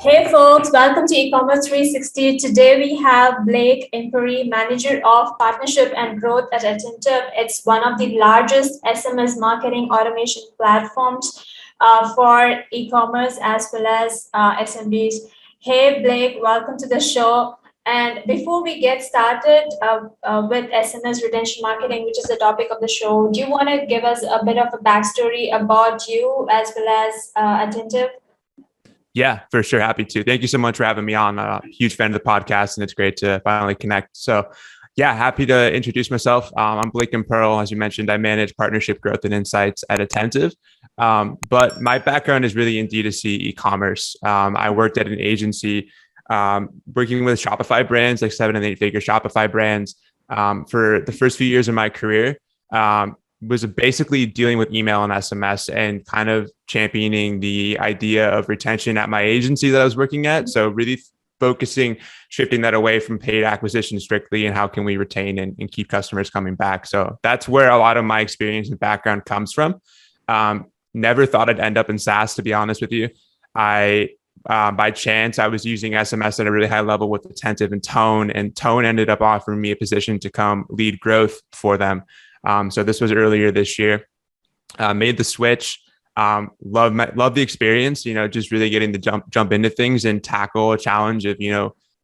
Hey folks, welcome to eCommerce360. Today we have Blake Imperi, Manager of Partnership and Growth at Attentive. It's one of the largest SMS marketing automation platforms for e-commerce as well as SMBs. Hey Blake, welcome to the show. And before we get started with SMS Retention Marketing, which is the topic of the show, do you want to give us a bit of a backstory about you as well as Attentive? Yeah, for sure. Happy to. Thank you so much for having me on. I'm a huge fan of the podcast and it's great to finally connect. So yeah, happy to introduce myself. I'm Blake Imperi. As you mentioned, I manage partnership growth and insights at Attentive. But my background is really in D2C e-commerce. I worked at an agency working with Shopify brands, like 7 and 8 figure Shopify brands for the first few years of my career. Was basically dealing with email and SMS and kind of championing the idea of retention at my agency that I was working at. So really focusing, shifting that away from paid acquisition strictly and how can we retain and keep customers coming back. So that's where a lot of my experience and background comes from. Never thought I'd end up in SaaS, to be honest with you. By chance, I was using SMS at a really high level with Attentive and Tone ended up offering me a position to come lead growth for them. So this was earlier this year. Made the switch. Love the experience. Just really getting to jump into things and tackle a challenge of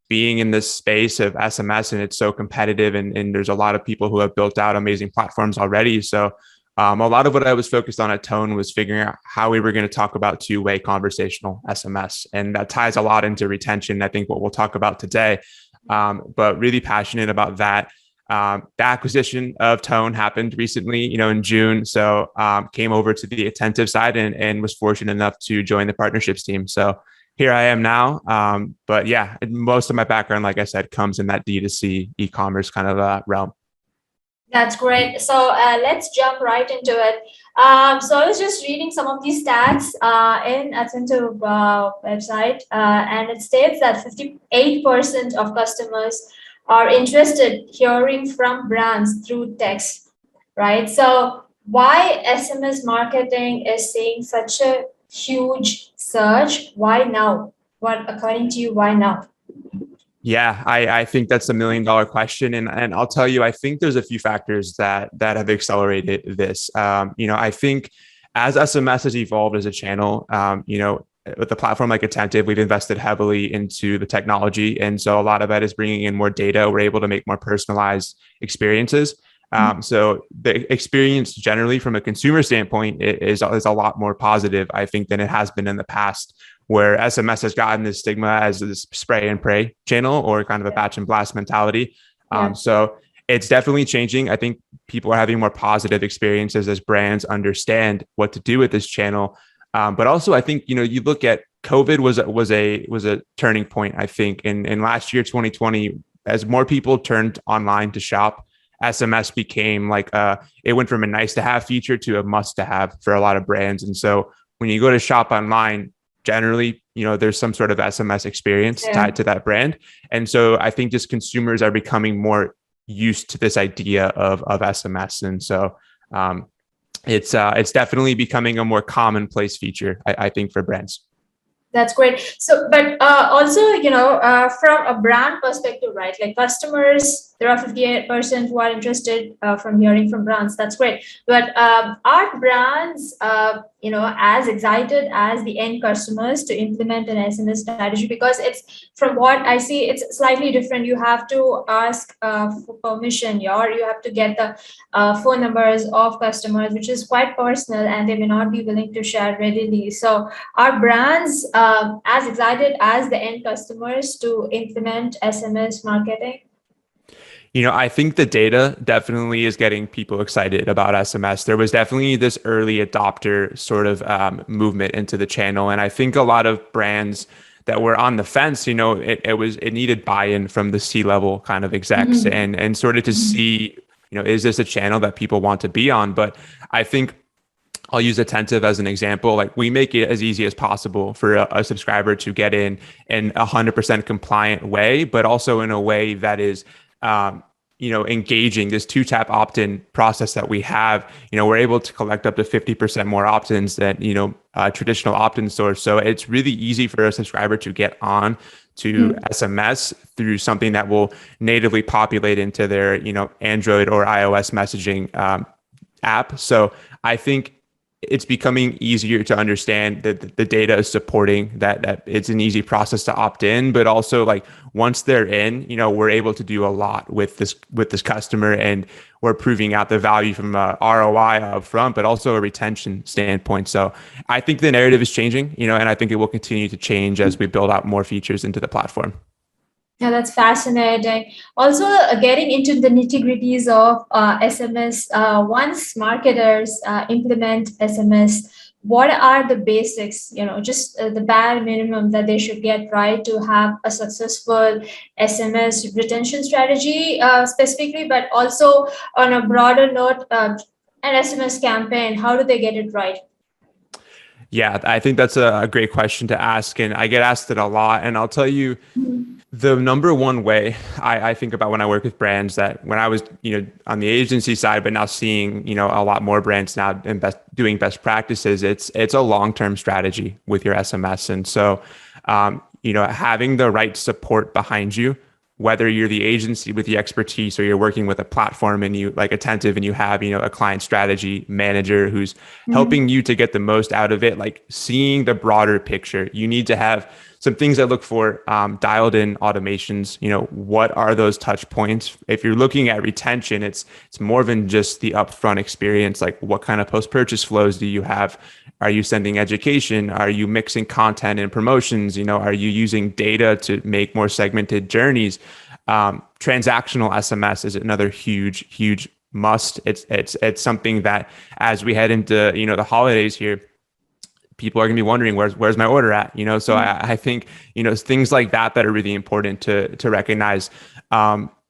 being in this space of SMS, and it's so competitive, and there's a lot of people who have built out amazing platforms already. So a lot of what I was focused on at Tone was figuring out how we were going to talk about two-way conversational SMS, and that ties a lot into retention. I think what we'll talk about today, but really passionate about that. The acquisition of Tone happened recently, in June. So came over to the Attentive side and was fortunate enough to join the partnerships team. So here I am now. But yeah, most of my background, like I said, comes in that D2C e-commerce kind of realm. That's great. So let's jump right into it. So I was just reading some of these stats in Attentive website, and it states that 58% of customers are interested hearing from brands through text, right? So why SMS marketing is seeing such a huge surge? Why now? What, according to you, why now? Yeah, I think that's $1 million question. And I'll tell you, I think there's a few factors that have accelerated this. I think as SMS has evolved as a channel, with a platform like Attentive, we've invested heavily into the technology. And so a lot of that is bringing in more data. We're able to make more personalized experiences. So the experience generally from a consumer standpoint is a lot more positive, I think, than it has been in the past, where SMS has gotten this stigma as this spray and pray channel or kind of a batch and blast mentality. So it's definitely changing. I think people are having more positive experiences as brands understand what to do with this channel. But also, I think, you look at COVID was a turning point, I think, in last year, 2020, as more people turned online to shop, SMS became it went from a nice to have feature to a must to have for a lot of brands. And so when you go to shop online, generally, there's some sort of SMS experience tied to that brand. And so I think just consumers are becoming more used to this idea of SMS. And so, it's definitely becoming a more commonplace feature, I think, for brands. That's great. So, but also, from a brand perspective, right? Like customers, there are 58% who are interested from hearing from brands. That's great. But are brands, as excited as the end customers to implement an SMS strategy? Because it's, from what I see, it's slightly different. You have to ask for permission, or you have to get the phone numbers of customers, which is quite personal, and they may not be willing to share readily. So, are brands as excited as the end customers to implement SMS marketing? I think the data definitely is getting people excited about SMS. There was definitely this early adopter sort of movement into the channel. And I think a lot of brands that were on the fence, it needed buy-in from the C-level kind of execs and sort of to see, is this a channel that people want to be on? But I think I'll use Attentive as an example. Like, we make it as easy as possible for a subscriber to get in a 100% compliant way, but also in a way that is, engaging this 2-tap opt-in process that we have, we're able to collect up to 50% more opt-ins than, traditional opt-in stores. So it's really easy for a subscriber to get on to SMS through something that will natively populate into their, Android or iOS messaging app. So I think it's becoming easier to understand that the data is supporting that it's an easy process to opt in, but also like once they're in, we're able to do a lot with this customer, and we're proving out the value from a ROI upfront, but also a retention standpoint. So I think the narrative is changing, and I think it will continue to change as we build out more features into the platform. Yeah, that's fascinating. Also, getting into the nitty-gritties of SMS, once marketers implement SMS, what are the basics, just the bare minimum that they should get right to have a successful SMS retention strategy specifically, but also on a broader note, an SMS campaign, how do they get it right? Yeah, I think that's a great question to ask. And I get asked it a lot. And I'll tell you, the number one way I think about when I work with brands, that when I was, on the agency side, but now seeing, a lot more brands now doing best practices, it's a long-term strategy with your SMS. And so, having the right support behind you, whether you're the agency with the expertise or you're working with a platform and you like Attentive and you have, a client strategy manager who's helping you to get the most out of it, like seeing the broader picture, you need to have some things I look for, dialed in automations. What are those touch points? If you're looking at retention, it's more than just the upfront experience. Like what kind of post-purchase flows do you have? Are you sending education? Are you mixing content and promotions? Are you using data to make more segmented journeys? Transactional SMS is another huge must. It's something that as we head into, the holidays here, people are going to be wondering where's my order at, so I think, things like that are really important to recognize.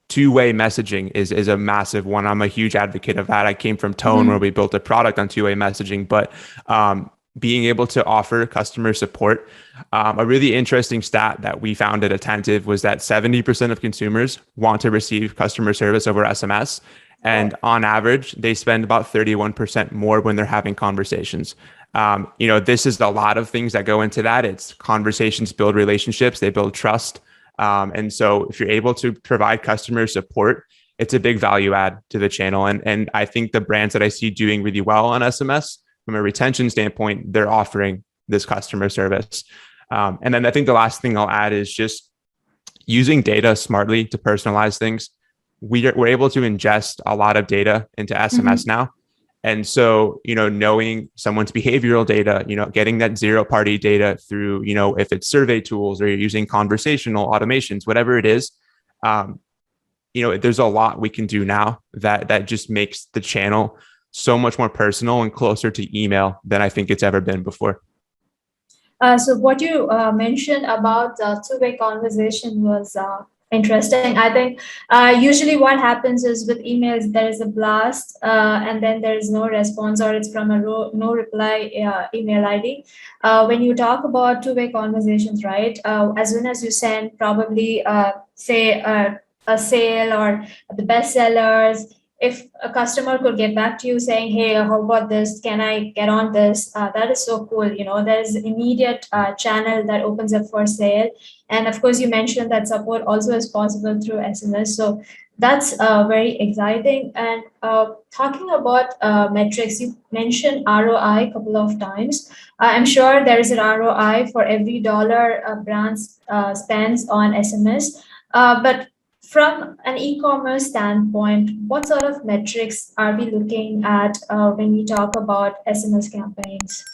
Two-way messaging is a massive one. I'm a huge advocate of that. I came from Tone where we built a product on two-way messaging, but being able to offer customer support. A really interesting stat that we found at Attentive was that 70% of consumers want to receive customer service over SMS. And on average, they spend about 31% more when they're having conversations. This is a lot of things that go into that. It's conversations build relationships, they build trust. And so if you're able to provide customer support, it's a big value add to the channel. And I think the brands that I see doing really well on SMS from a retention standpoint, they're offering this customer service. And then I think the last thing I'll add is just using data smartly to personalize things. We're able to ingest a lot of data into SMS now. And so, knowing someone's behavioral data, getting that zero-party data through, if it's survey tools or you're using conversational automations, whatever it is, there's a lot we can do now that just makes the channel so much more personal and closer to email than I think it's ever been before. So what you mentioned about two-way conversation was interesting. I think usually what happens is with emails, there is a blast and then there is no response, or it's from a no reply email ID. When you talk about two-way conversations, right? As soon as you send probably say a sale or the best sellers, if a customer could get back to you saying, hey, how about this? Can I get on this? That is so cool. There is immediate channel that opens up for sale. And of course, you mentioned that support also is possible through SMS. So that's very exciting. And talking about metrics, you mentioned ROI a couple of times. I'm sure there is an ROI for every dollar a brand spends on SMS. But from an e-commerce standpoint, what sort of metrics are we looking at when we talk about SMS campaigns?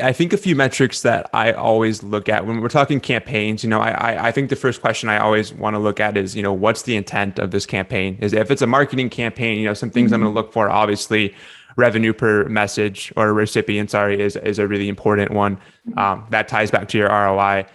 I think a few metrics that I always look at when we're talking campaigns, I think the first question I always want to look at is, what's the intent of this campaign? Is if it's a marketing campaign, some things I'm going to look for, obviously revenue per message or recipient, is a really important one. That ties back to your ROI.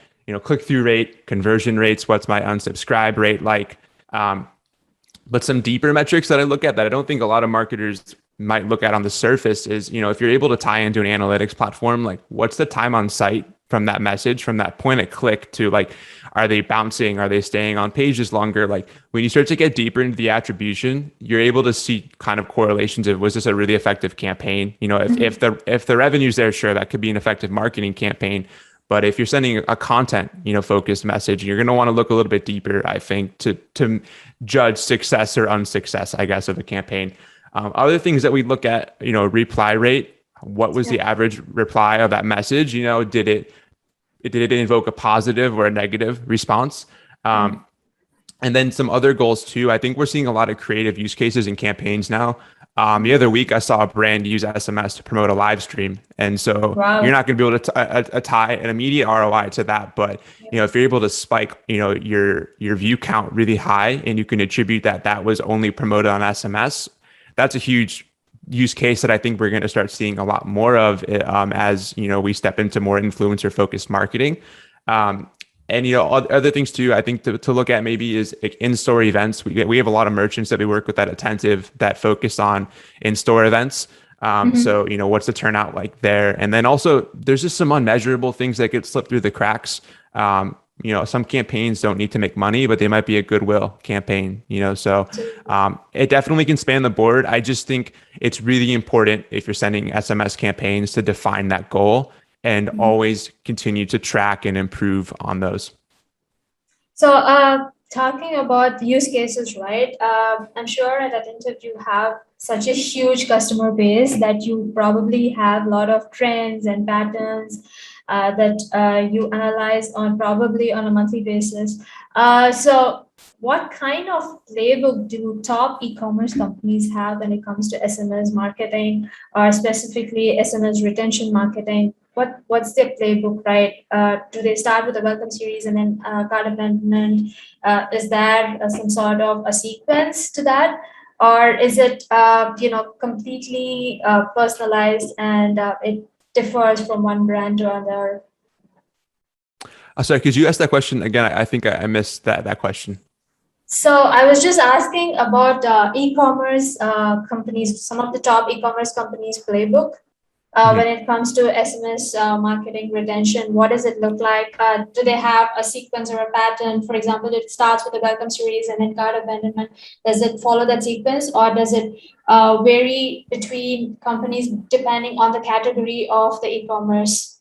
Click-through rate, conversion rates, what's my unsubscribe rate like? But some deeper metrics that I look at that I don't think a lot of marketers might look at on the surface is, if you're able to tie into an analytics platform, like what's the time on site from that message, from that point of click to like, are they bouncing? Are they staying on pages longer? Like when you start to get deeper into the attribution, you're able to see kind of correlations of, was this a really effective campaign? You know, if the revenue's there, sure, that could be an effective marketing campaign. But if you're sending a content, focused message, you're going to want to look a little bit deeper, I think, to judge success or unsuccess, I guess, of a campaign. Other things that we look at, reply rate. What was the average reply of that message? Did it invoke a positive or a negative response? And then some other goals too. I think we're seeing a lot of creative use cases in campaigns now. The other week, I saw a brand use SMS to promote a live stream, and so you're not going to be able to tie an immediate ROI to that. But if you're able to spike, your view count really high, and you can attribute that was only promoted on SMS, that's a huge use case that I think we're going to start seeing a lot more of as we step into more influencer focused marketing. And other things too, I think to look at maybe is like in-store events. We have a lot of merchants that we work with at Attentive that focus on in-store events. So what's the turnout like there? And then also there's just some unmeasurable things that get slipped through the cracks. Some campaigns don't need to make money, but they might be a goodwill campaign, so it definitely can span the board. I just think it's really important if you're sending SMS campaigns to define that goal and always continue to track and improve on those. So talking about use cases, right? I'm sure at Attentive you have such a huge customer base that you probably have a lot of trends and patterns that you analyze probably on a monthly basis. So what kind of playbook do top e-commerce companies have when it comes to SMS marketing, or specifically SMS retention marketing? What's their playbook, right? Do they start with a welcome series and then cart abandonment? Is there some sort of a sequence to that, or is it completely personalized and it differs from one brand to another? Sorry, could you ask that question again? I think I missed that question. So I was just asking about e-commerce companies, some of the top e-commerce companies' playbook. When it comes to SMS marketing retention, what does it look like? Do they have a sequence or a pattern? For example, it starts with a welcome series and then cart abandonment. Does it follow that sequence, or does it vary between companies depending on the category of the e-commerce?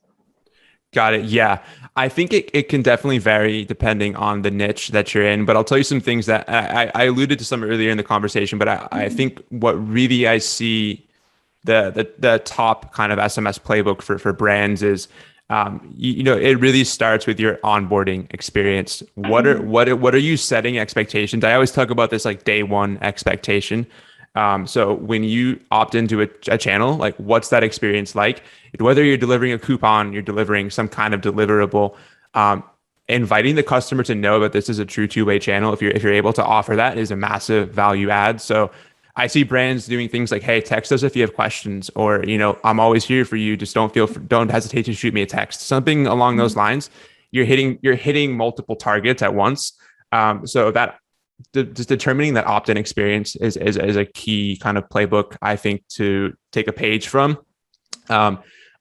Got it. Yeah. I think it can definitely vary depending on the niche that you're in, but I'll tell you some things that I alluded to some earlier in the conversation, but I think what really I see the top kind of SMS playbook for brands is, it really starts with your onboarding experience. What are you setting expectations? I always talk about this like day one expectation. So when you opt into a channel, like what's that experience like? Whether you're delivering a coupon, you're delivering some kind of deliverable, inviting the customer to know that this is a true two-way channel. If you're able to offer that, is a massive value add. So I see brands doing things like, hey, text us if you have questions, or, I'm always here for you. Just don't hesitate to shoot me a text, something along those lines. You're hitting multiple targets at once. So that just determining that opt-in experience is a key kind of playbook, I think, to take a page from.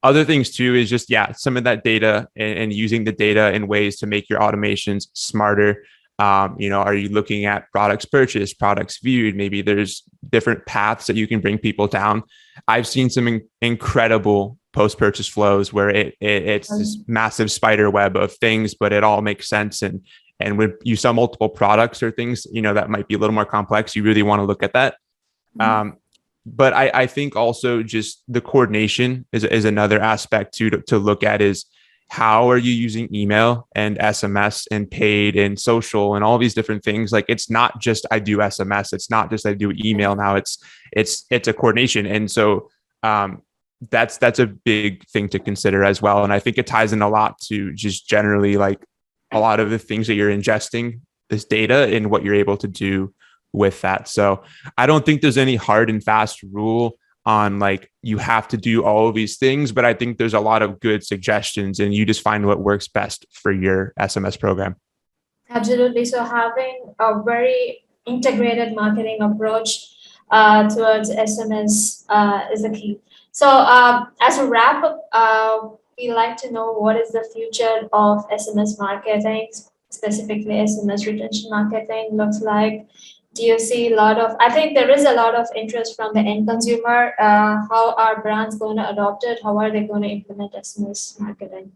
Other things too is just, some of that data and using the data in ways to make your automations smarter. Are you looking at products purchased, products viewed? Maybe there's different paths that you can bring people down. I've seen some incredible post-purchase flows where it's this massive spider web of things, but it all makes sense. And when you sell multiple products or things, that might be a little more complex, you really want to look at that. But I think also just the coordination is another aspect to look at, is how are you using email and SMS and paid and social and all these different things? Like, it's not just I do SMS. It's not just I do email now. It's a coordination. And so that's a big thing to consider as well. And I think it ties in a lot to just generally like a lot of the things that you're ingesting this data and what you're able to do with that. So I don't think there's any hard and fast rule on like, you have to do all of these things, but I think there's a lot of good suggestions and you just find what works best for your SMS program. Absolutely. So having a very integrated marketing approach towards SMS is the key. So as a wrap up, we like to know what is the future of SMS marketing, specifically SMS retention marketing looks like. Do you see a lot of, I think there is a lot of interest from the end consumer. How are brands going to adopt it? How are they going to implement SMS marketing?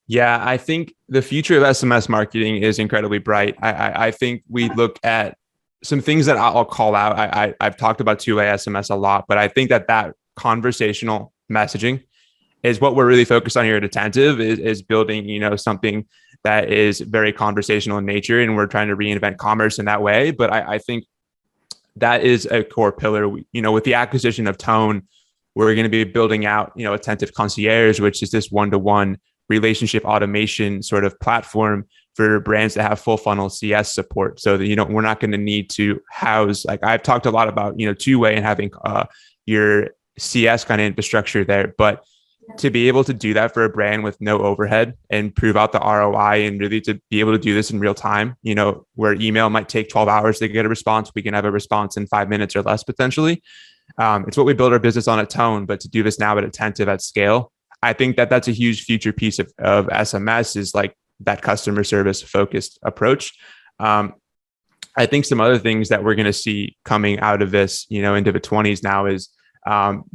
Yeah, I think the future of SMS marketing is incredibly bright. I think we look at some things that I'll call out. I've talked about two-way SMS a lot, but I think that conversational messaging is what we're really focused on here at Attentive, is building, something that is very conversational in nature, and we're trying to reinvent commerce in that way. But I think that is a core pillar. With the acquisition of Tone, we're going to be building out, Attentive Concierge, which is this one-to-one relationship automation sort of platform for brands that have full funnel CS support. So that, we're not going to need to house, like I've talked a lot about, two-way and having your CS kind of infrastructure there. But to be able to do that for a brand with no overhead and prove out the ROI, and really to be able to do this in real time, where email might take 12 hours to get a response, we can have a response in 5 minutes or less potentially. It's what we build our business on at Tone, but to do this now at Attentive at scale, I think that's a huge future piece of SMS, is like that customer service focused approach. I think some other things that we're going to see coming out of this, into the 20s now is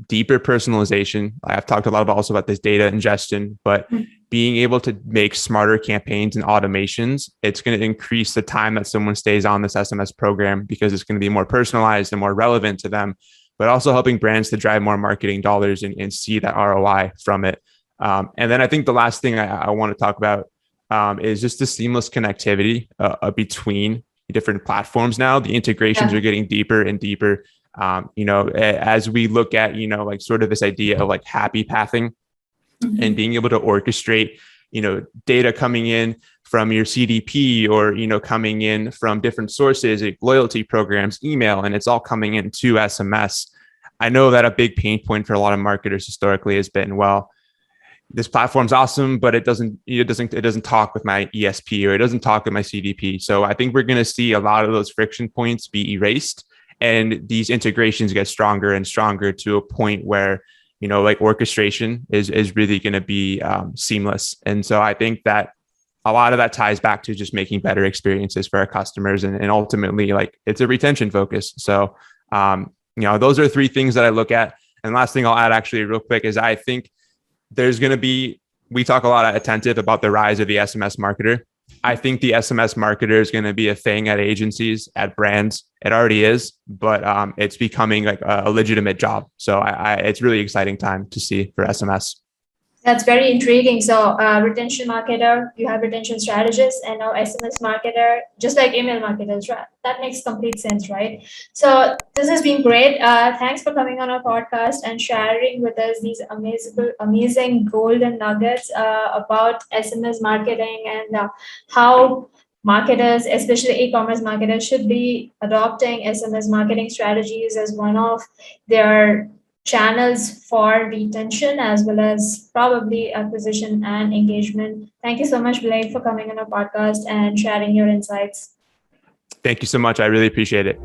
deeper personalization. I've talked a lot also about this data ingestion, but being able to make smarter campaigns and automations, it's going to increase the time that someone stays on this SMS program, because it's going to be more personalized and more relevant to them, but also helping brands to drive more marketing dollars and see that ROI from it. And then I think the last thing I want to talk about is just the seamless connectivity between different platforms. Now the integrations are getting deeper and deeper. As we look at, like sort of this idea of like happy pathing and being able to orchestrate, data coming in from your CDP or, coming in from different sources, like loyalty programs, email, and it's all coming into SMS. I know that a big pain point for a lot of marketers historically has been, well, this platform's awesome, but it doesn't talk with my ESP, or it doesn't talk with my CDP. So I think we're going to see a lot of those friction points be erased, and these integrations get stronger and stronger to a point where, like orchestration is really going to be seamless. And so I think that a lot of that ties back to just making better experiences for our customers, and ultimately, like, it's a retention focus. So, those are three things that I look at. And last thing I'll add actually real quick is I think there's going to be, we talk a lot at Attentive about the rise of the SMS marketer. I think the SMS marketer is going to be a thing at agencies, at brands. It already is, but it's becoming like a legitimate job. So it's really exciting time to see for SMS. That's very intriguing. So retention marketer, you have retention strategists, and now SMS marketer, just like email marketers, right? That makes complete sense, right? So this has been great. Thanks for coming on our podcast and sharing with us these amazing golden nuggets about SMS marketing, and how marketers, especially e-commerce marketers, should be adopting SMS marketing strategies as one of their channels for retention, as well as probably acquisition and engagement. Thank you so much, Blake, for coming on our podcast and sharing your insights. Thank you so much. I really appreciate it.